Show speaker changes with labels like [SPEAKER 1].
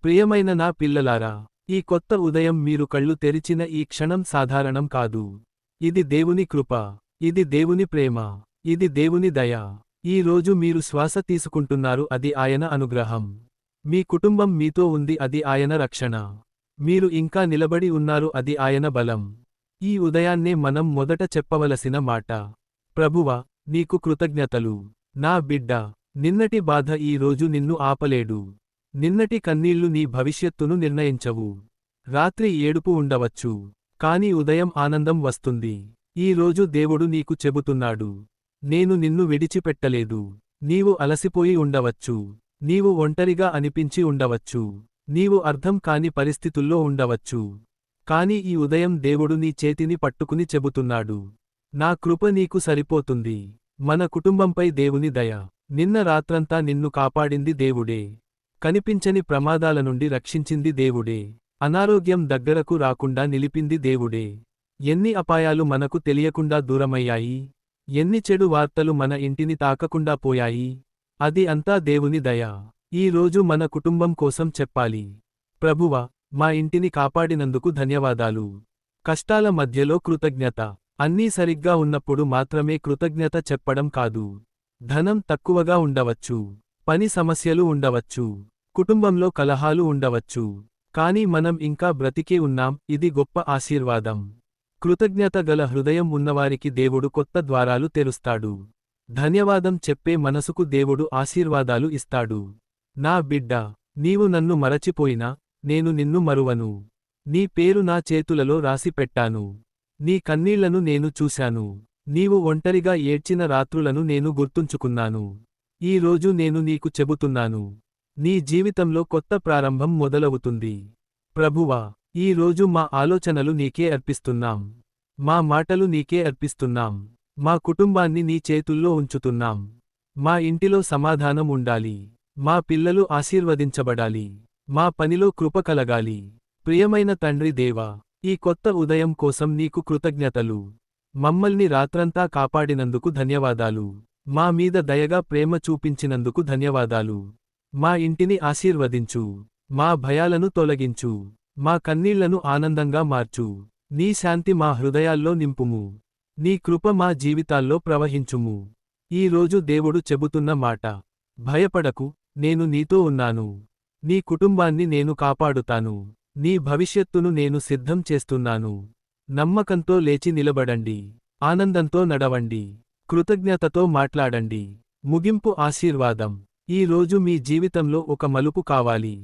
[SPEAKER 1] ప్రియమైన నా పిల్లలారా, ఈ కొత్త ఉదయం మీరు కళ్ళు తెరిచిన ఈ క్షణం సాధారణం కాదు. ఇది దేవుని కృప, ఇది దేవుని ప్రేమ, ఇది దేవుని దయ. ఈ రోజు మీరు శ్వాస తీసుకుంటున్నారు, అది ఆయన అనుగ్రహం. మీ కుటుంబం మీతో ఉంది, అది ఆయన రక్షణ. మీరు ఇంకా నిలబడి ఉన్నారు, అది ఆయన బలం. ఈ ఉదయాన్నే మనం మొదట చెప్పవలసిన మాట: ప్రభువా, నీకు కృతజ్ఞతలు. నా బిడ్డ, నిన్నటి బాధ ఈ రోజు నిన్ను ఆపలేడు. నిన్నటి కన్నీళ్లు నీ భవిష్యత్తును నిర్ణయించవు. రాత్రి ఏడుపు ఉండవచ్చు, కాని ఉదయం ఆనందం వస్తుంది. ఈ రోజు దేవుడు నీకు చెబుతున్నాడు: నేను నిన్ను విడిచిపెట్టలేదు. నీవు అలసిపోయి ఉండవచ్చు, నీవు ఒంటరిగా అనిపించి ఉండవచ్చు, నీవు అర్థం కాని పరిస్థితుల్లో ఉండవచ్చు. కాని ఈ ఉదయం దేవుడు నీ చేతిని పట్టుకుని చెబుతున్నాడు: నా కృప నీకు సరిపోతుంది. మన కుటుంబంపై దేవుని దయ. నిన్న రాత్రంతా నిన్ను కాపాడింది దేవుడే. కనిపించని ప్రమాదాల నుండి రక్షించింది దేవుడే. అనారోగ్యం దగ్గరకు రాకుండా నిలిపింది దేవుడే. ఎన్ని అపాయాలు మనకు తెలియకుండా దూరమయ్యాయి, ఎన్ని చెడు వార్తలు మన ఇంటిని తాకకుండా పోయాయి. అది అంతా దేవుని దయ. ఈ రోజు మన కుటుంబం కోసం చెప్పాలి: ప్రభువా, మా ఇంటిని కాపాడినందుకు ధన్యవాదాలు. కష్టాల మధ్యలో కృతజ్ఞత. అన్నీ సరిగ్గా ఉన్నప్పుడు మాత్రమే కృతజ్ఞత చెప్పడం కాదు. ధనం తక్కువగా ఉండవచ్చు, పని సమస్యలు ఉండవచ్చు, కుటుంబంలో కలహాలు ఉండవచ్చు, కాని మనం ఇంకా బ్రతికే ఉన్నాం, ఇది గొప్ప ఆశీర్వాదం. కృతజ్ఞత గల హృదయం ఉన్నవారికి దేవుడు కొత్త ద్వారాలు తెరుస్తాడు. ధన్యవాదం చెప్పే మనసుకు దేవుడు ఆశీర్వాదాలు ఇస్తాడు. నా బిడ్డ, నీవు నన్ను మరచిపోయినా, నేను నిన్ను మరువను. నీ పేరు నా చేతులలో రాసి పెట్టాను. నీ కన్నీళ్లను నేను చూశాను. నీవు ఒంటరిగా ఏడ్చిన రాత్రులను నేను గుర్తుంచుకున్నాను. ఈ రోజు నేను నీకు చెబుతున్నాను: నీ జీవితంలో కొత్త ప్రారంభం మొదలవుతుంది. ప్రభువా, ఈ రోజు మా ఆలోచనలు నీకే అర్పిస్తున్నాం. మా మాటలు నీకే అర్పిస్తున్నాం. మా కుటుంబాన్ని నీ చేతుల్లో ఉంచుతున్నాం. మా ఇంటిలో సమాధానం ఉండాలి. మా పిల్లలు ఆశీర్వదించబడాలి. మా పనిలో కృప కలగాలి. ప్రియమైన తండ్రి దేవా, ఈ కొత్త ఉదయం కోసం నీకు కృతజ్ఞతలు. మమ్మల్ని రాత్రంతా కాపాడినందుకు ధన్యవాదాలు. మా మీద దయగా ప్రేమ చూపించినందుకు ధన్యవాదాలు. మా ఇంటిని ఆశీర్వదించు. మా భయాలను తొలగించు. మా కన్నీళ్లను ఆనందంగా మార్చు. నీ శాంతి మా హృదయాల్లో నింపుము. నీ కృప మా జీవితాల్లో ప్రవహించుము. ఈ రోజు దేవుడు చెబుతున్న మాట: భయపడకు, నేను నీతో ఉన్నాను. నీ కుటుంబాన్ని నేను కాపాడుతాను. నీ భవిష్యత్తును నేను సిద్ధం చేస్తున్నాను. నమ్మకంతో లేచి నిలబడండి. ఆనందంతో నడవండి. కృతజ్ఞతతో మాట్లాడండి. ముగింపు ఆశీర్వాదం. ఈ రోజు మీ జీవితంలో ఒక మలుపు కావాలి.